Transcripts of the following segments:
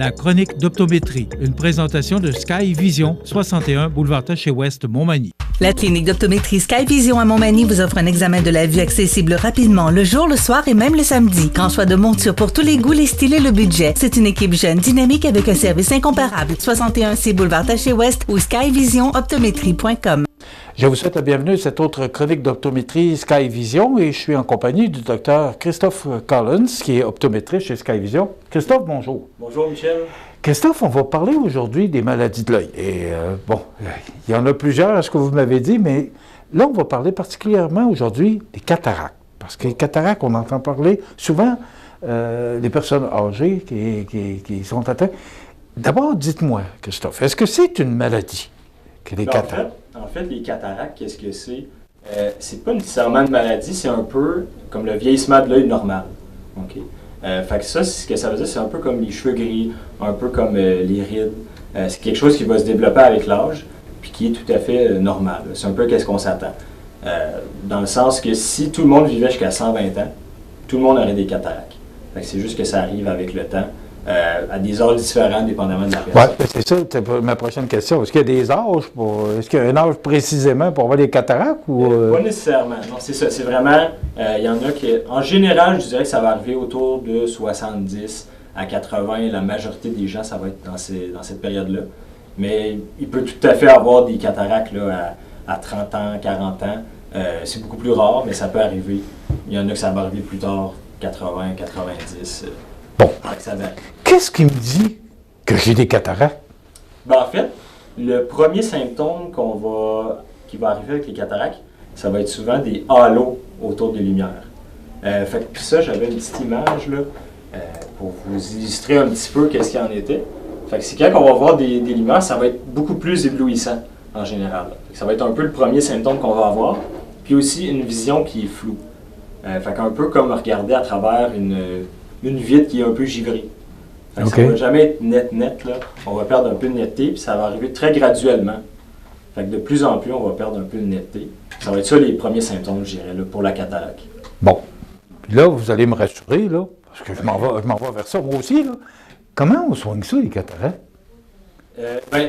la chronique d'optométrie, une présentation de Sky Vision, 61 boulevard Taché-Ouest, Montmagny. La clinique d'optométrie Sky Vision à Montmagny vous offre un examen de la vue accessible rapidement, le jour, le soir et même le samedi. Grand choix de monture pour tous les goûts, les styles et le budget. C'est une équipe jeune, dynamique avec un service incomparable. 61C boulevard Taché-Ouest ou skyvisionoptométrie.com. Je vous souhaite la bienvenue à cette autre chronique d'optométrie Sky Vision et je suis en compagnie du docteur Christophe Collins, qui est optométriste chez Sky Vision. Christophe, bonjour. Bonjour Michel. Christophe, on va parler aujourd'hui des maladies de l'œil. Et il y en a plusieurs à ce que vous m'avez dit, mais là, on va parler particulièrement aujourd'hui des cataractes. Parce que les cataractes, on entend parler souvent des personnes âgées qui sont atteintes. D'abord, dites-moi, Christophe, est-ce que c'est une maladie que les cataractes? En fait, les cataractes, qu'est-ce que c'est? C'est pas nécessairement une maladie, c'est un peu comme le vieillissement de l'œil normal. Okay? Fait que ça, ce que ça veut dire, c'est un peu comme les cheveux gris, un peu comme les rides. C'est quelque chose qui va se développer avec l'âge, puis qui est tout à fait normal. C'est un peu qu'est-ce qu'on s'attend. Dans le sens que si tout le monde vivait jusqu'à 120 ans, tout le monde aurait des cataractes. Fait que c'est juste que ça arrive avec le temps. À des âges différents, dépendamment de la personne. Oui, c'est ça, c'est ma prochaine question. Est-ce qu'il y a des âges est-ce qu'il y a un âge précisément pour avoir des cataractes ou Pas nécessairement. Non, c'est ça. C'est vraiment. Il y en a qui. En général, je dirais que ça va arriver autour de 70 à 80. La majorité des gens, ça va être dans cette période-là. Mais il peut tout à fait avoir des cataractes là, à 30 ans, 40 ans. C'est beaucoup plus rare, mais ça peut arriver. Il y en a que ça va arriver plus tard, 80, 90. Bon. Qu'est-ce qui me dit que j'ai des cataractes? Ben, en fait, le premier symptôme qui va arriver avec les cataractes, ça va être souvent des halos autour des lumières. Fait que ça, j'avais une petite image là, pour vous illustrer un petit peu qu'est-ce qu'il en était. Fait que c'est quand on va voir des lumières, ça va être beaucoup plus éblouissant en général. Fait que ça va être un peu le premier symptôme qu'on va avoir. Puis aussi une vision qui est floue. Fait qu'un peu comme regarder à travers une vitre qui est un peu givrée. Okay. Ça ne va jamais être net, là. On va perdre un peu de netteté, puis ça va arriver très graduellement. Fait que de plus en plus, on va perdre un peu de netteté. Ça va être ça les premiers symptômes, je dirais, là, pour la cataracte. Bon. Puis là, vous allez me rassurer, là, parce que je m'en vais vers ça, moi aussi, là. Comment on soigne ça, les cataractes?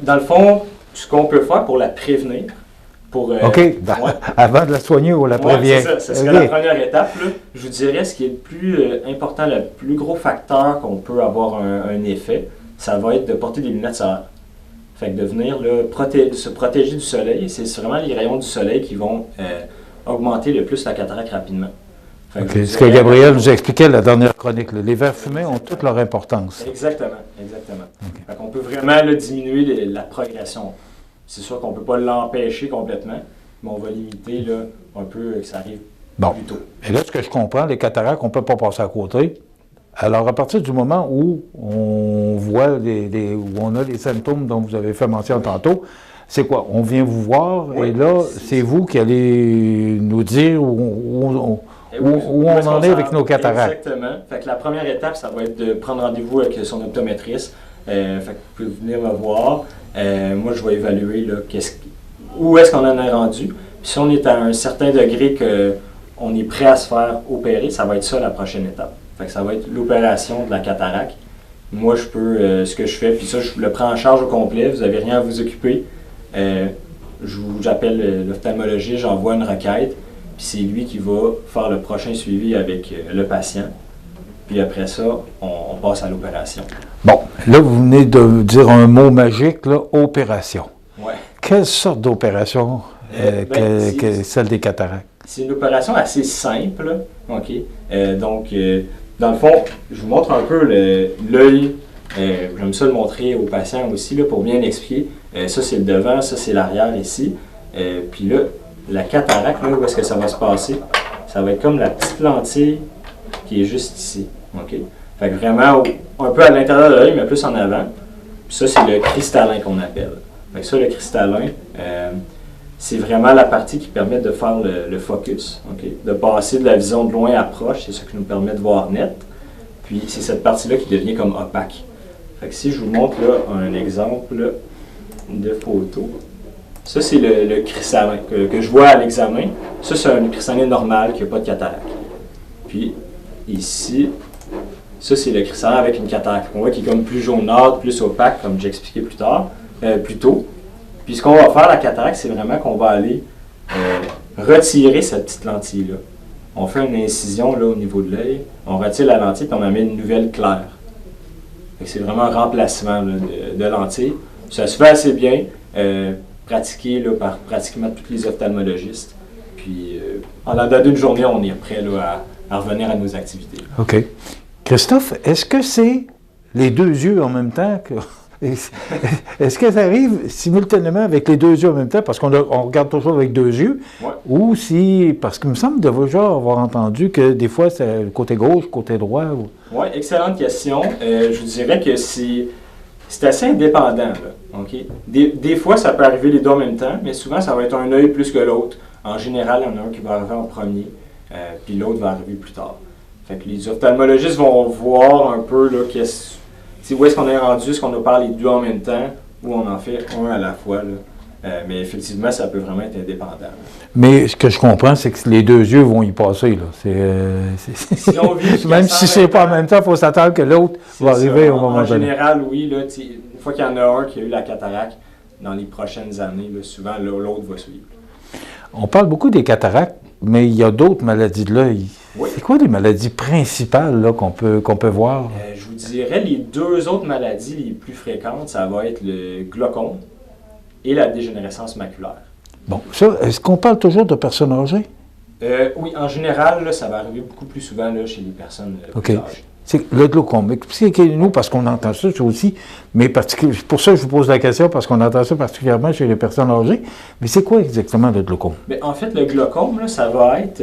Dans le fond, ce qu'on peut faire pour la prévenir, OK. Avant de la soigner, on la prévient. C'est ça. Ce serait la première étape. Là. Je vous dirais, ce qui est le plus important, le plus gros facteur qu'on peut avoir un effet, ça va être de porter des lunettes solaires. Fait que de venir là, se protéger du soleil. C'est vraiment les rayons du soleil qui vont augmenter le plus la cataracte rapidement. Okay. Ce que Gabriel nous expliquait la dernière chronique. Là. Les verres fumés ont toute leur importance. Exactement. Okay. Fait qu'on peut vraiment là, diminuer la progression. C'est sûr qu'on ne peut pas l'empêcher complètement, mais on va limiter là, un peu que ça arrive plus tôt. Et là, ce que je comprends, les cataractes, on ne peut pas passer à côté. Alors, à partir du moment où on voit où on a les symptômes dont vous avez fait mention tantôt, c'est quoi? On vient vous voir et là, c'est vous qui allez nous dire où on en est avec nos cataractes. Exactement. Fait que la première étape, ça va être de prendre rendez-vous avec son optométriste. Fait que vous pouvez venir me voir. Moi, je vais évaluer là, où est-ce qu'on en est rendu. Puis si on est à un certain degré qu'on est prêt à se faire opérer, ça va être ça la prochaine étape. Fait que ça va être l'opération de la cataracte. Moi, je peux, ce que je fais, puis ça, je le prends en charge au complet. Vous n'avez rien à vous occuper. J'appelle l'ophtalmologiste, j'envoie une requête. Puis c'est lui qui va faire le prochain suivi avec le patient. Puis après ça, on passe à l'opération. Bon, là, vous venez de dire un mot magique, là, opération. Oui. Quelle sorte d'opération que celle des cataractes? C'est une opération assez simple, OK? Donc, dans le fond, je vous montre un peu l'œil. J'aime ça le montrer aux patients aussi, là, pour bien l'expliquer. Ça, c'est le devant, ça, c'est l'arrière ici. Puis là, la cataracte, là, où est-ce que ça va se passer? Ça va être comme la petite lentille qui est juste ici, OK? Fait que vraiment, un peu à l'intérieur de l'œil, mais plus en avant. Puis ça, c'est le cristallin qu'on appelle. Fait que ça, le cristallin, c'est vraiment la partie qui permet de faire le focus, OK? De passer de la vision de loin à proche, c'est ça qui nous permet de voir net. Puis c'est cette partie-là qui devient comme opaque. Fait que si je vous montre là un exemple là, de photo, ça c'est le cristallin que je vois à l'examen. Ça c'est un cristallin normal qui n'a pas de cataracte. Puis ici, Ça, c'est le cristallin avec une cataracte. On voit qu'il est comme plus jaunâtre, plus opaque, comme j'ai expliqué plus tôt. Puis ce qu'on va faire, la cataracte, c'est vraiment qu'on va aller retirer cette petite lentille-là. On fait une incision là, au niveau de l'œil, on retire la lentille puis on en met une nouvelle claire. C'est vraiment un remplacement là, de lentille. Ça se fait assez bien, pratiqué là, par pratiquement tous les ophtalmologistes. Puis en dedans d'une journée, on est prêt là, à revenir à nos activités. OK. Christophe, est-ce que c'est les deux yeux en même temps que... Est-ce que ça arrive simultanément avec les deux yeux en même temps, parce qu'on regarde toujours avec deux yeux, ouais. Ou si, parce qu'il me semble déjà avoir entendu que des fois c'est le côté gauche, le côté droit. Ou... Oui, excellente question. Je vous dirais que c'est assez indépendant. Là, okay? Des fois, ça peut arriver les deux en même temps, mais souvent, ça va être un œil plus que l'autre. En général, il y en a un qui va arriver en premier, puis l'autre va arriver plus tard. Fait que les ophtalmologistes vont voir un peu là, où est-ce qu'on est rendu, est-ce qu'on a parlé les deux en même temps, ou on en fait un à la fois. Là. Mais effectivement, ça peut vraiment être indépendant. Là. Mais ce que je comprends, c'est que les deux yeux vont y passer. Là. Si on vit même si c'est pas en même temps, il faut s'attendre que l'autre va arriver au moment donné. En général, oui. Là, une fois qu'il y en a un qui a eu la cataracte, dans les prochaines années, là, souvent l'autre va suivre. On parle beaucoup des cataractes, mais il y a d'autres maladies de l'œil. Oui. C'est quoi les maladies principales là, qu'on peut voir? Je vous dirais, les deux autres maladies les plus fréquentes, ça va être le glaucome et la dégénérescence maculaire. Bon, ça, est-ce qu'on parle toujours de personnes âgées? Oui, en général, là, ça va arriver beaucoup plus souvent là, chez les personnes plus âgées. C'est le glaucome. Expliquez-nous, parce qu'on entend ça aussi, mais pour ça que je vous pose la question, parce qu'on entend ça particulièrement chez les personnes âgées. Mais c'est quoi exactement le glaucome? Bien, en fait, le glaucome, là, ça va être...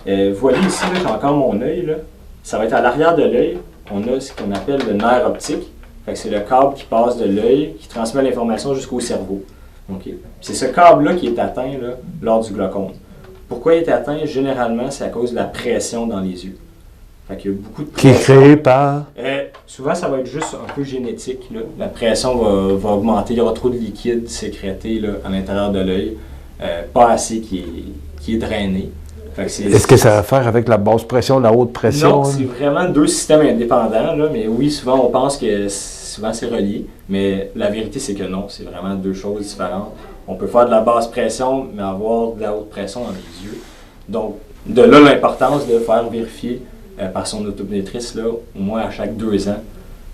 vous voyez ici, là, j'ai encore mon œil. Là. Ça va être à l'arrière de l'œil. On a ce qu'on appelle le nerf optique. Fait que c'est le câble qui passe de l'œil, qui transmet l'information jusqu'au cerveau. Okay. C'est ce câble-là qui est atteint là, lors du glaucome. Pourquoi il est atteint? Généralement, c'est à cause de la pression dans les yeux. Fait qu'il y a beaucoup de pression. Qui est créée par? Souvent, ça va être juste un peu génétique. Là. La pression va augmenter. Il y aura trop de liquide sécrété là, à l'intérieur de l'œil. Pas assez qui est drainé. Est-ce que ça a à faire avec la basse pression, la haute pression? Non, c'est vraiment deux systèmes indépendants. Là, mais oui, souvent, on pense que souvent c'est relié. Mais la vérité, c'est que non. C'est vraiment deux choses différentes. On peut faire de la basse pression, mais avoir de la haute pression dans les yeux. Donc, de là l'importance de faire vérifier par son optométriste là, au moins à chaque 2 ans.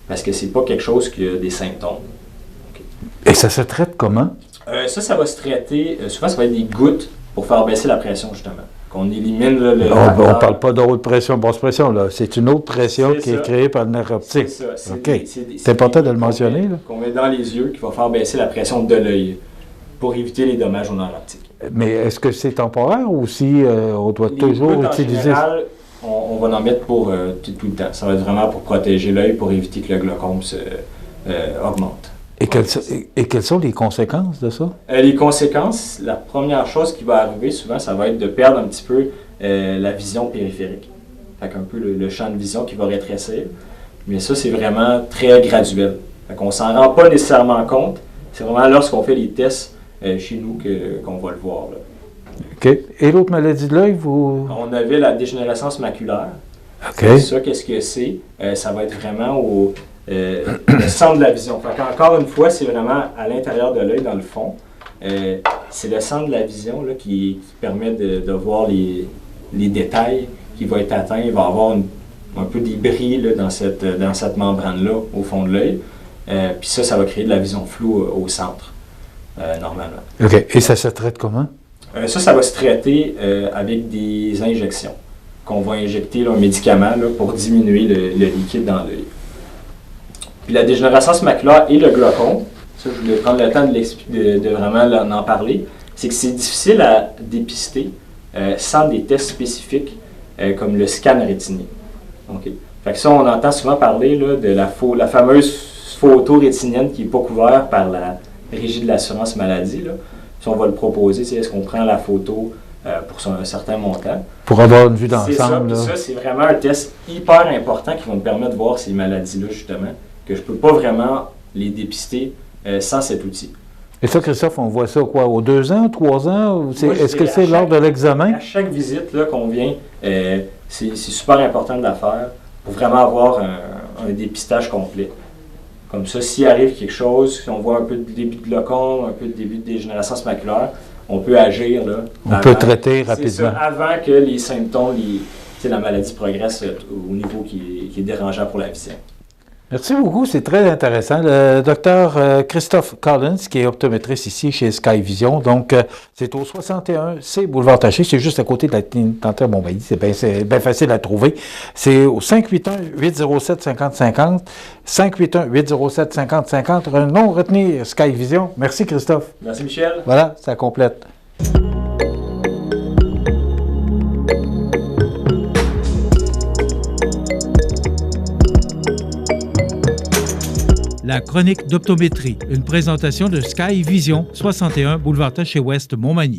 Parce que c'est pas quelque chose qui a des symptômes. Okay. Et ça se traite comment? Ça va se traiter, souvent ça va être des gouttes pour faire baisser la pression justement. Qu'on élimine là, le... On ne parle pas de haute pression, basse pression, là. C'est une autre pression qui est créée par le nerf optique. C'est ça. C'est important de le mentionner. Qu'on met dans les yeux, qui va faire baisser la pression de l'œil pour éviter les dommages au nerf optique. Mais est-ce que c'est temporaire ou si on doit toujours utiliser... En général, on va en mettre pour tout le temps. Ça va être vraiment pour protéger l'œil, pour éviter que le glaucome augmente. Et quelles sont les conséquences de ça? Les conséquences, la première chose qui va arriver souvent, ça va être de perdre un petit peu la vision périphérique. Fait qu'un peu le champ de vision qui va rétrécir. Mais ça, c'est vraiment très graduel. Fait qu'on ne s'en rend pas nécessairement compte. C'est vraiment lorsqu'on fait les tests chez nous qu'on va le voir. Là. OK. Et l'autre maladie de l'œil, vous... On avait la dégénérescence maculaire. OK. Ça, qu'est-ce que c'est? Ça va être vraiment le centre de la vision. Fait qu'encore une fois, c'est vraiment à l'intérieur de l'œil, dans le fond. C'est le centre de la vision là, qui permet de voir les détails qui vont être atteints. Il va y avoir un peu des bris là, dans cette membrane-là, au fond de l'œil. Puis ça va créer de la vision floue au centre, normalement. OK. Et ça se traite comment? Ça va se traiter avec des injections. Qu'on va injecter là, un médicament là, pour diminuer le liquide dans l'œil. Puis la dégénérescence maculaire et le glaucome, ça je voulais prendre le temps de vraiment en parler, c'est que c'est difficile à dépister sans des tests spécifiques comme le scan rétinien. Okay. Fait que ça, on entend souvent parler là, de la fameuse photo rétinienne qui n'est pas couverte par la Régie de l'assurance maladie. Là. Si on va le proposer, est-ce qu'on prend la photo pour un certain montant. Pour avoir une vue d'ensemble. Ça, c'est vraiment un test hyper important qui va me permettre de voir ces maladies-là, justement, que je ne peux pas vraiment les dépister sans cet outil. Et ça, Christophe, on voit ça quoi, aux 2 ans, 3 ans? Est-ce que c'est lors de l'examen? À chaque visite là, qu'on vient, c'est super important de la faire pour vraiment avoir un dépistage complet. Comme ça, s'il arrive quelque chose, si on voit un peu de début de glaucome, un peu de début de dégénérescence maculaire, on peut agir. Là, on peut traiter rapidement. C'est ça, avant que les symptômes, la maladie progresse au niveau qui est dérangeant pour la vision. Merci beaucoup, c'est très intéressant. Le docteur Christophe Collins, qui est optométriste ici chez Sky Vision. Donc, c'est au 61C Boulevard Taché, c'est juste à côté de la clinique dentaire Montmagny. C'est bien facile à trouver. C'est au 581-807-5050. 581-807-5050. Un nom retenir Sky Vision. Merci, Christophe. Merci, Michel. Voilà, ça complète. La chronique d'optométrie, une présentation de Sky Vision, 61 boulevard Taché-Ouest, Montmagny.